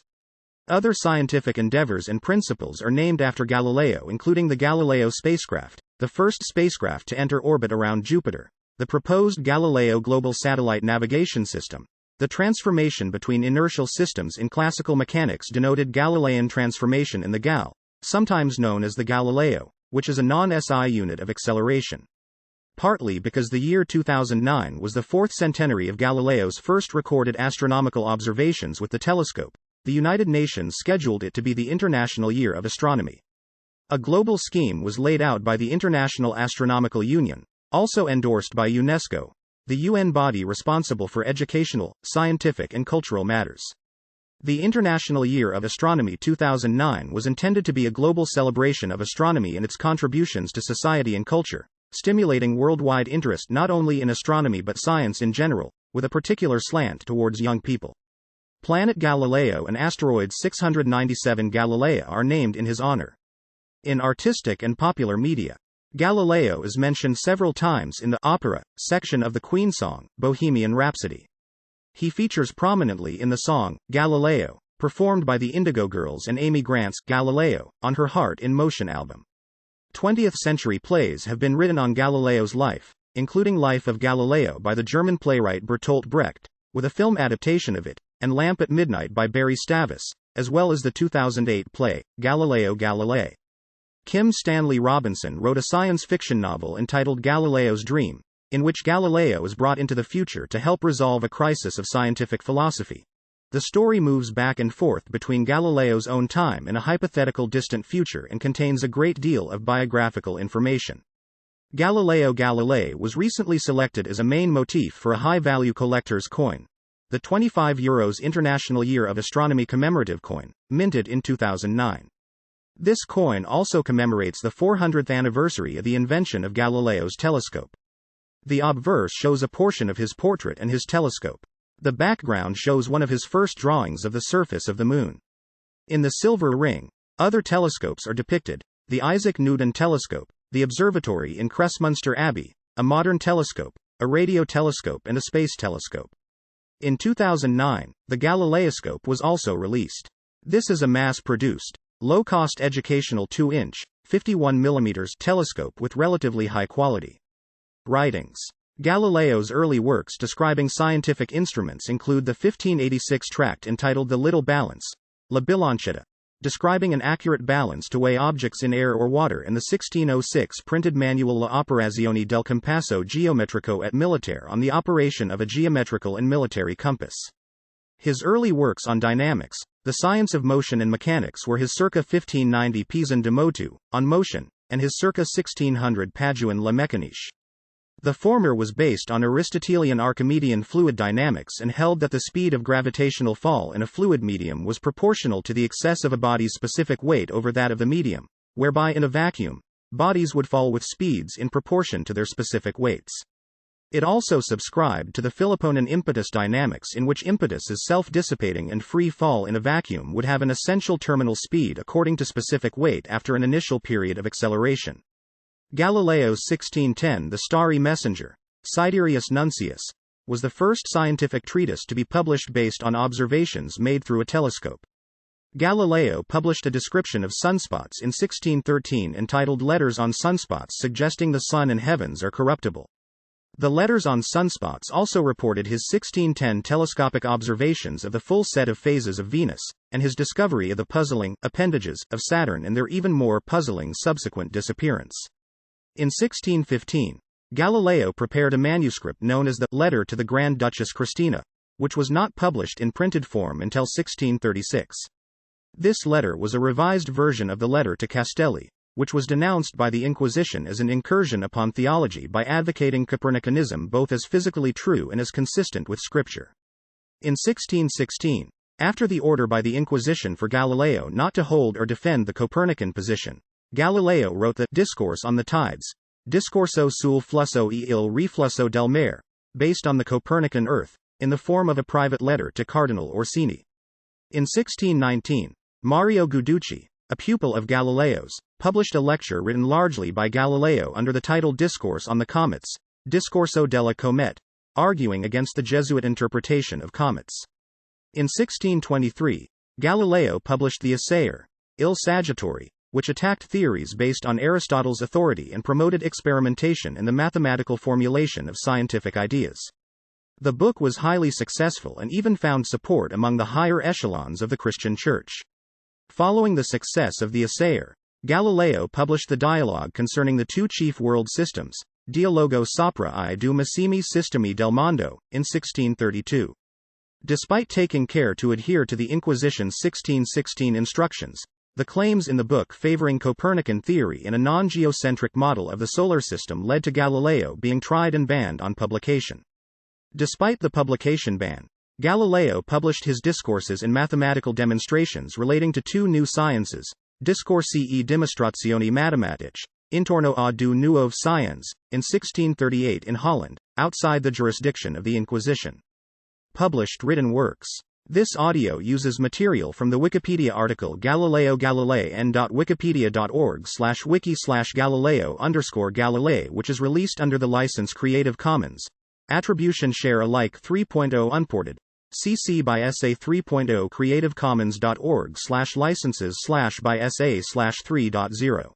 Speaker 1: Other scientific endeavors and principles are named after Galileo, including the Galileo spacecraft, the first spacecraft to enter orbit around Jupiter, the proposed Galileo Global Satellite Navigation System. The transformation between inertial systems in classical mechanics denoted Galilean transformation in the Gal, sometimes known as the Galileo, which is a non-SI unit of acceleration. Partly because the year 2009 was the fourth centenary of Galileo's first recorded astronomical observations with the telescope, the United Nations scheduled it to be the International Year of Astronomy. A global scheme was laid out by the International Astronomical Union, also endorsed by UNESCO, the UN body responsible for educational, scientific and cultural matters. The International Year of Astronomy 2009 was intended to be a global celebration of astronomy and its contributions to society and culture, stimulating worldwide interest not only in astronomy but science in general, with a particular slant towards young people. Planet Galileo and asteroid 697 Galilea are named in his honor. In artistic and popular media, Galileo is mentioned several times in the opera section of the Queen song, Bohemian Rhapsody. He features prominently in the song, Galileo, performed by the Indigo Girls and Amy Grant's Galileo, on her Heart in Motion album. 20th-century plays have been written on Galileo's life, including Life of Galileo by the German playwright Bertolt Brecht, with a film adaptation of it, and Lamp at Midnight by Barry Stavis, as well as the 2008 play, Galileo Galilei. Kim Stanley Robinson wrote a science fiction novel entitled Galileo's Dream, in which Galileo is brought into the future to help resolve a crisis of scientific philosophy. The story moves back and forth between Galileo's own time and a hypothetical distant future and contains a great deal of biographical information. Galileo Galilei was recently selected as a main motif for a high-value collector's coin, the €25 International Year of Astronomy commemorative coin, minted in 2009. This coin also commemorates the 400th anniversary of the invention of Galileo's telescope. The obverse shows a portion of his portrait and his telescope. The background shows one of his first drawings of the surface of the Moon. In the silver ring, other telescopes are depicted: the Isaac Newton telescope, the observatory in Crestminster Abbey, a modern telescope, a radio telescope and a space telescope. In 2009, the Galileoscope was also released. This is a mass-produced, low-cost educational 2-inch, 51mm telescope with relatively high quality. Writings. Galileo's early works describing scientific instruments include the 1586 tract entitled The Little Balance, La Bilancetta, describing an accurate balance to weigh objects in air or water, and the 1606 printed manual La Operazione del Compasso Geometrico et Militare on the operation of a geometrical and military compass. His early works on dynamics, the science of motion and mechanics were his circa 1590 Pisan de Motu, on motion, and his circa 1600 Paduan La Mécanique. The former was based on Aristotelian Archimedean fluid dynamics and held that the speed of gravitational fall in a fluid medium was proportional to the excess of a body's specific weight over that of the medium, whereby in a vacuum, bodies would fall with speeds in proportion to their specific weights. It also subscribed to the Philipponean impetus dynamics, in which impetus is self-dissipating and free fall in a vacuum would have an essential terminal speed according to specific weight after an initial period of acceleration. Galileo's 1610 The Starry Messenger, Sidereus Nuncius, was the first scientific treatise to be published based on observations made through a telescope. Galileo published a description of sunspots in 1613 entitled Letters on Sunspots, suggesting the sun and heavens are corruptible. The Letters on Sunspots also reported his 1610 telescopic observations of the full set of phases of Venus, and his discovery of the puzzling appendages of Saturn and their even more puzzling subsequent disappearance. In 1615, Galileo prepared a manuscript known as the Letter to the Grand Duchess Christina, which was not published in printed form until 1636. This letter was a revised version of the letter to Castelli, which was denounced by the Inquisition as an incursion upon theology by advocating Copernicanism both as physically true and as consistent with Scripture. In 1616, after the order by the Inquisition for Galileo not to hold or defend the Copernican position, Galileo wrote the Discourse on the Tides, Discorso sul flusso e il riflusso del mare, based on the Copernican Earth, in the form of a private letter to Cardinal Orsini. In 1619, Mario Guiducci, a pupil of Galileo's, published a lecture written largely by Galileo under the title Discourse on the Comets, Discorso della Comete, arguing against the Jesuit interpretation of comets. In 1623, Galileo published the Assayer, Il Saggiatore, which attacked theories based on Aristotle's authority and promoted experimentation in the mathematical formulation of scientific ideas. The book was highly successful and even found support among the higher echelons of the Christian Church. Following the success of the Assayer, Galileo published the dialogue concerning the two chief world systems, Dialogo sopra I due massimi sistemi del mondo, in 1632. Despite taking care to adhere to the Inquisition's 1616 instructions, the claims in the book favoring Copernican theory and a non-geocentric model of the solar system led to Galileo being tried and banned on publication. Despite the publication ban, Galileo published his discourses and mathematical demonstrations relating to two new sciences, Discorsi e dimostrazioni matematiche, intorno a due nuove scienze, in 1638 in Holland, outside the jurisdiction of the Inquisition. Published written works. This audio uses material from the Wikipedia article Galileo Galilei n.wikipedia.org/wiki/Galileo_Galilei, which is released under the license Creative Commons. Attribution Share Alike 3.0 Unported. CC by SA 3.0 creativecommons.org/licenses/by SA/3.0